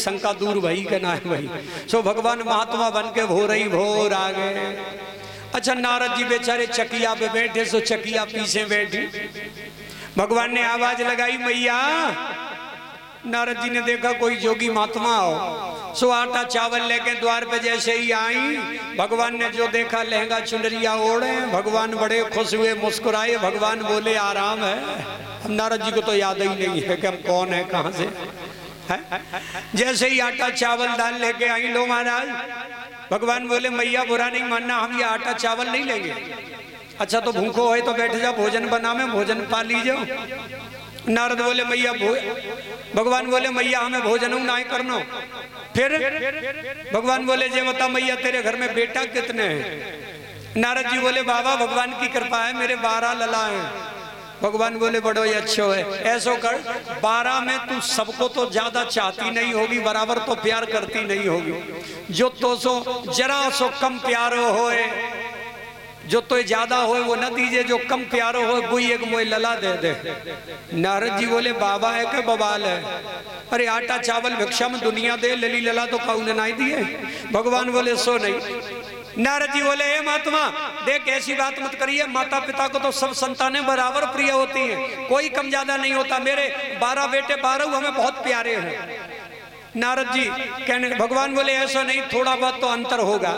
शंका दूर भई के ना भई। सो भगवान महात्मा बन के भोर ही भोर आ गए। अच्छा, नारद जी बेचारे चकिया पे बैठे, सो चकिया पीछे बैठी। भगवान ने आवाज लगाई, मैया। नारद जी ने देखा कोई जोगी महात्मा हो, सो आटा चावल लेके द्वार पे जैसे ही आई, भगवान ने जो देखा लहंगा चुनरिया ओढ़े। भगवान बड़े खुश हुए, मुस्कुराए। भगवान बोले आराम है। हम नारद जी को तो याद ही नहीं है कि हम कौन है, कहाँ से है। जैसे ही आटा चावल दाल लेके आई, लो महाराज। भगवान बोले मैया बुरा नहीं मानना, हम ये आटा चावल नहीं लेंगे। अच्छा, तो भूखो है तो बैठ जाओ, भोजन बना में भोजन पा लीजिए। नारद बोले मैया भगवान बोले मैया हमें भोजन ना करना। फिर भगवान बोले जे बता मैया तेरे घर में बेटा कितने हैं। नारद जी बोले बाबा भगवान की कृपा है, मेरे 12 लला हैं। भगवान बोले बड़ो ही अच्छो है, ऐसो कर 12 में तू सबको तो ज्यादा चाहती नहीं होगी, बराबर तो प्यार करती नहीं होगी। जो तो सो जरा सो कम प्यारो होए, जो तो ज्यादा हो वो न दीजिए, जो कम प्यारो हो वो एक मोई लला दे दे। नारद जी बोले बाबा है कि बवाल है। अरे आटा चावल भिक्षा में दुनिया दे, लली लला तो काऊ ने नहीं दिए। भगवान बोले सो नहीं। नारद जी बोले हे महात्मा देख ऐसी बात मत करिए, माता पिता को तो सब संतानें बराबर प्रिय होती हैं, कोई कम ज्यादा नहीं होता। मेरे 12 बेटे 12 हमें बहुत प्यारे हैं। नारद जी कहने, भगवान बोले ऐसा नहीं, थोड़ा बहुत तो अंतर होगा।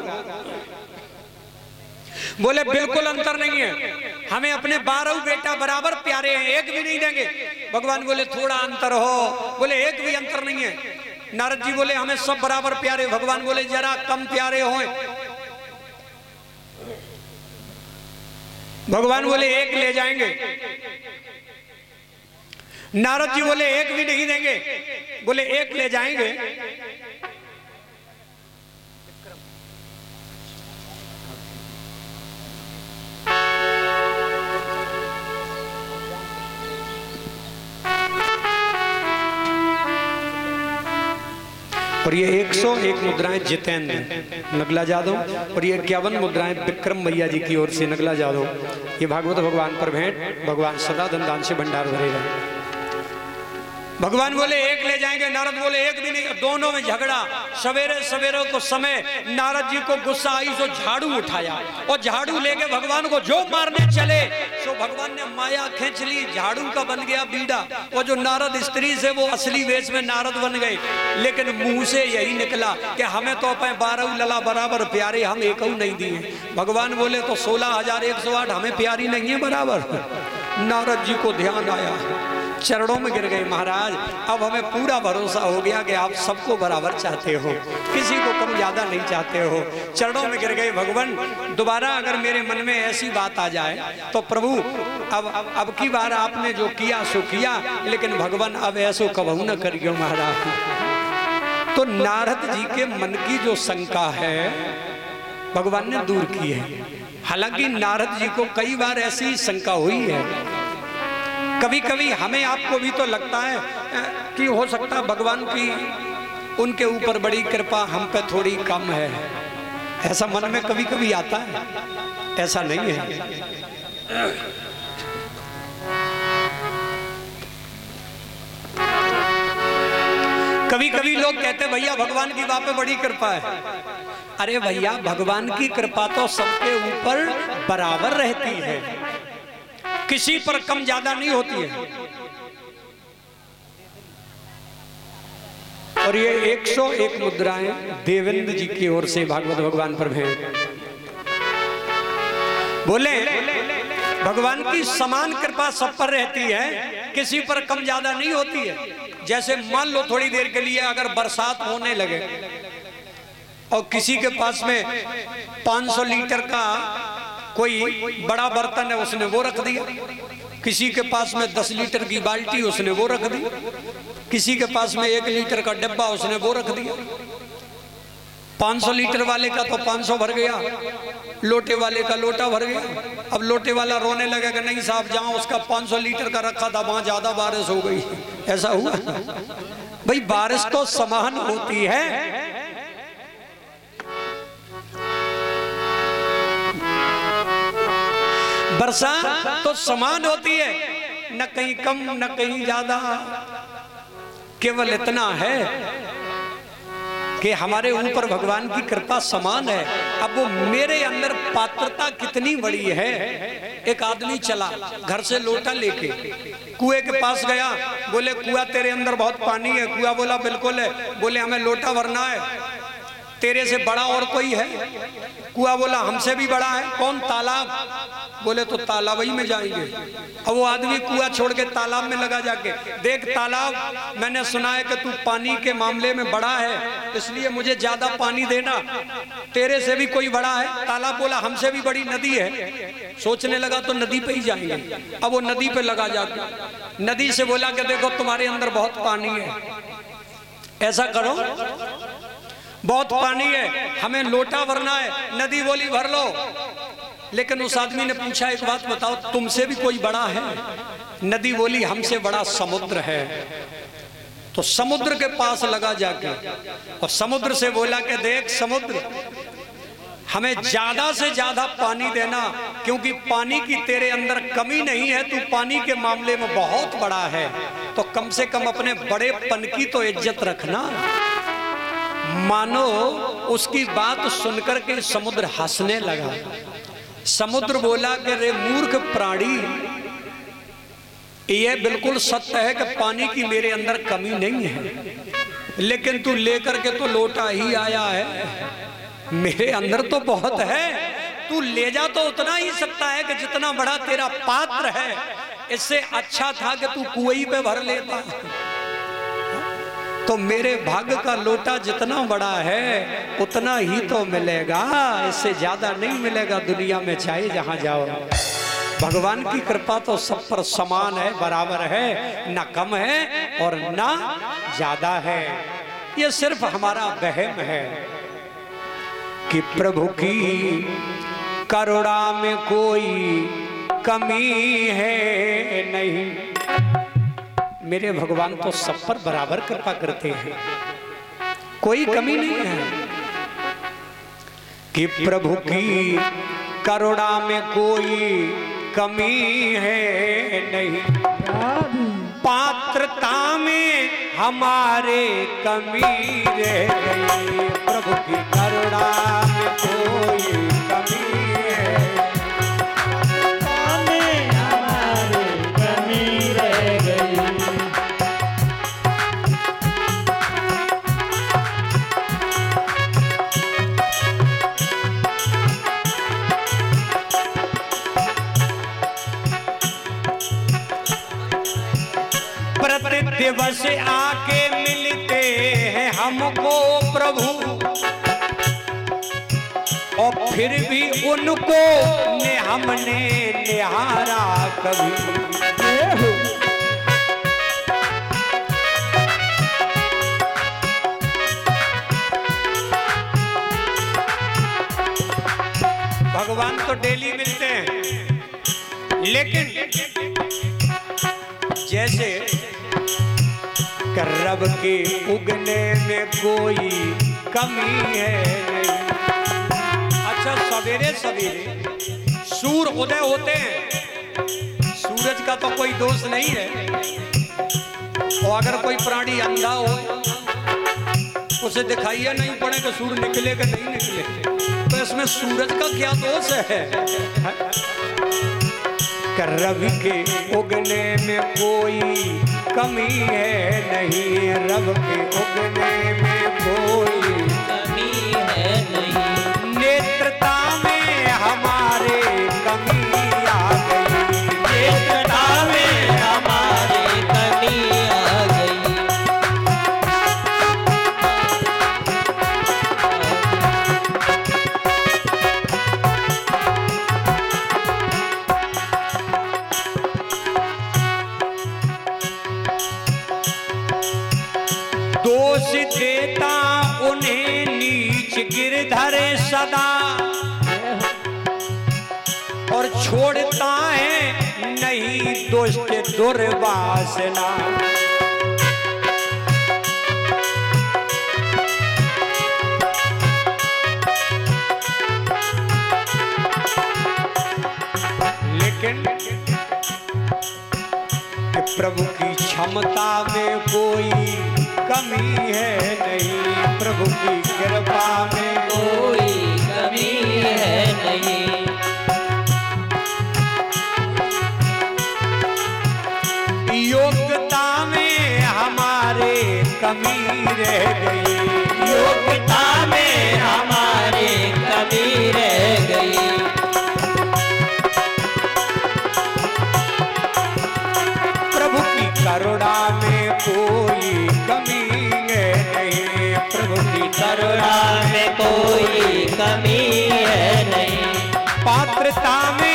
बोले बिल्कुल अंतर नहीं है, हमें अपने 12 बेटा बराबर प्यारे हैं, एक भी नहीं देंगे। भगवान बोले थोड़ा अंतर हो। बोले एक भी अंतर नहीं है। नारद जी बोले हमें सब बराबर प्यारे। भगवान बोले जरा कम प्यारे हों। भगवान बोले एक ले जाएंगे। नारद जी बोले एक भी नहीं देंगे। बोले एक ले जाएंगे। और ये 101 मुद्राएं जितेंद्र नगला जादव, और ये 51 मुद्राएं विक्रम मैया जी की ओर से नगला जादव। ये भागवत भगवान पर भेंट, भगवान सदा धन से भंडार भरे रहे। भगवान बोले एक ले जाएंगे। नारद बोले एक भी नहीं। दोनों में झगड़ा। सवेरे सवेरे को समय नारद जी को गुस्सा आई, तो झाड़ू उठाया और झाड़ू लेके भगवान को जो मारने चले, तो भगवान ने माया खींच ली, झाड़ू का बन गया बीड़ा। और जो नारद स्त्री से वो असली वेश में नारद बन गए। लेकिन मुंह से यही निकला कि हमें तो अपने 12 लला बराबर प्यारे, हम एक नहीं दिए। भगवान बोले तो 16,108 हमें प्यारी नहीं है बराबर। नारद जी को ध्यान आया, चरणों में गिर गए। महाराज अब हमें पूरा भरोसा हो गया कि आप सबको बराबर चाहते हो, किसी को कम ज्यादा नहीं चाहते हो। चरणों में गिर गए। भगवान दोबारा अगर मेरे मन में ऐसी बात आ जाए तो प्रभु अब की बार आपने जो किया सो किया, लेकिन भगवान अब ऐसो कबहू न करियो महाराज। तो नारद जी के मन की जो शंका है भगवान ने दूर की है। हालांकि नारद जी को कई बार ऐसी शंका हुई है। कभी कभी हमें आपको भी तो लगता है कि हो सकता है भगवान की उनके ऊपर बड़ी कृपा, हम पे थोड़ी कम है। ऐसा मन में कभी कभी आता है, ऐसा नहीं है। कभी कभी लोग कहते भैया भगवान की बात पे बड़ी कृपा है। अरे भैया भगवान की कृपा तो सबके ऊपर बराबर रहती है, किसी पर कम ज्यादा नहीं होती है। और ये 101 मुद्राएं देवेंद्र जी की ओर से भागवत भगवान पर भेंट। बोले भगवान की समान कृपा सब पर रहती है, किसी पर कम ज्यादा नहीं होती है। जैसे मान लो थोड़ी देर के लिए अगर बरसात होने लगे और किसी के पास में 500 लीटर का कोई बड़ा बर्तन है, उसने वो रख दिया। किसी के पास में 10 लीटर की बाल्टी, उसने वो रख दी। किसी के पास में 1 लीटर का डब्बा, उसने वो रख दिया। 500 लीटर वाले का तो 500 भर गया, लोटे वाले का लोटा भर गया। अब लोटे वाला रोने लगा कि नहीं साहब जहां उसका 500 लीटर का रखा था वहां ज्यादा बारिश हो गई। ऐसा हुआ भाई, बारिश तो समान होती है। वर्षा तो समान होती है, न कहीं कम न कहीं ज्यादा। केवल इतना है कि हमारे ऊपर भगवान की कृपा समान है। अब वो मेरे अंदर पात्रता कितनी बड़ी है। एक आदमी चला घर से लोटा लेके कुएं के पास गया, बोले कुआं तेरे अंदर बहुत पानी है। कुआं बोला बिल्कुल है। बोले हमें लोटा भरना है, तेरे से बड़ा और कोई है? कुआं बोला हमसे भी बड़ा है। कौन? तालाब। बोले तो तालाब ही में जाएंगे। अब वो आदमी कुआं छोड़ के तालाब में लगा जाके, देख तालाब, मैंने सुना है कि तू पानी के मामले में बड़ा है, इसलिए मुझे ज्यादा पानी देना, तेरे से भी कोई बड़ा है? तालाब बोला हमसे भी बड़ी नदी है। सोचने लगा तो नदी पे ही जाएंगे। अब वो नदी पे लगा जाके नदी से बोला कि देखो तुम्हारे अंदर बहुत पानी है, ऐसा करो बहुत पानी है, हमें लोटा भरना है। नदी बोली भर लो। लेकिन उस आदमी ने पूछा एक बात बताओ, तुमसे भी कोई बड़ा है? नदी बोली हमसे बड़ा समुद्र है। तो समुद्र के पास लगा जाके और समुद्र से बोला कि देख समुद्र, हमें ज्यादा से ज्यादा पानी देना, क्योंकि पानी की तेरे अंदर कमी नहीं है, तू पानी के मामले में बहुत बड़ा है, तो कम से कम अपने बड़ेपन की तो इज्जत रखना। मानो उसकी बात सुनकर के समुद्र हंसने लगा। समुद्र बोला कि रे मूर्ख प्राणी, यह बिल्कुल सत्य है कि पानी की मेरे अंदर कमी नहीं है, लेकिन तू लेकर के तो लोटा ही आया है, मेरे अंदर तो बहुत है। तू ले जा तो उतना ही सकता है कि जितना बड़ा तेरा पात्र है। इससे अच्छा था कि तू कुएं पे भर लेता। तो मेरे भाग्य का लोटा जितना बड़ा है उतना ही तो मिलेगा, इससे ज्यादा नहीं मिलेगा दुनिया में, चाहे जहां जाओ। भगवान की कृपा तो सब पर समान है, बराबर है, ना कम है और ना ज्यादा है। ये सिर्फ हमारा वहम है कि प्रभु की करुणा में कोई कमी है नहीं। मेरे भगवान तो सब पर बराबर कृपा करते हैं, कोई कमी नहीं है। कि प्रभु की करुणा में कोई कमी है नहीं, पात्रता में हमारे कमी रह गई। प्रभु की करुणा में कोई कमी है, हमारे कमी रह गई। दिवस आके मिलते हैं हमको प्रभु, और फिर भी उनको हमने निहारा कभी। भगवान तो डेली मिलते हैं, लेकिन जैसे रब के उगने में कोई कमी है नहीं। अच्छा, सवेरे सवेरे सूर्य उदय होते हैं, सूरज का तो कोई दोष नहीं है। और अगर कोई प्राणी अंधा हो, उसे दिखाइए नहीं पड़े कि सूर्य निकले कि नहीं निकले, तो इसमें सूरज का क्या दोष है? रवि के उगने में कोई कमी है नहीं, रब के उगने में कोई कमी है नहीं। नेत्रता में हमारे कमी आ गई, नेत्रता में हमारे कमी आ गई। दोष देता उन्हें नीच गिरधर सदा, और छोड़ता है नहीं दुष्ट दुर्वासना। लेकिन प्रभु की क्षमता में कोई कमी है नहीं, प्रभु की कृपा में कोई कमी है नहीं। योग्यता में हमारे कमी रह गई, योग्यता में हमारे कमी रह गई। प्रभु की करुणा में कोई कमी है नहीं, प्रभु की करुणा में कोई कमी है नहीं। पात्रता में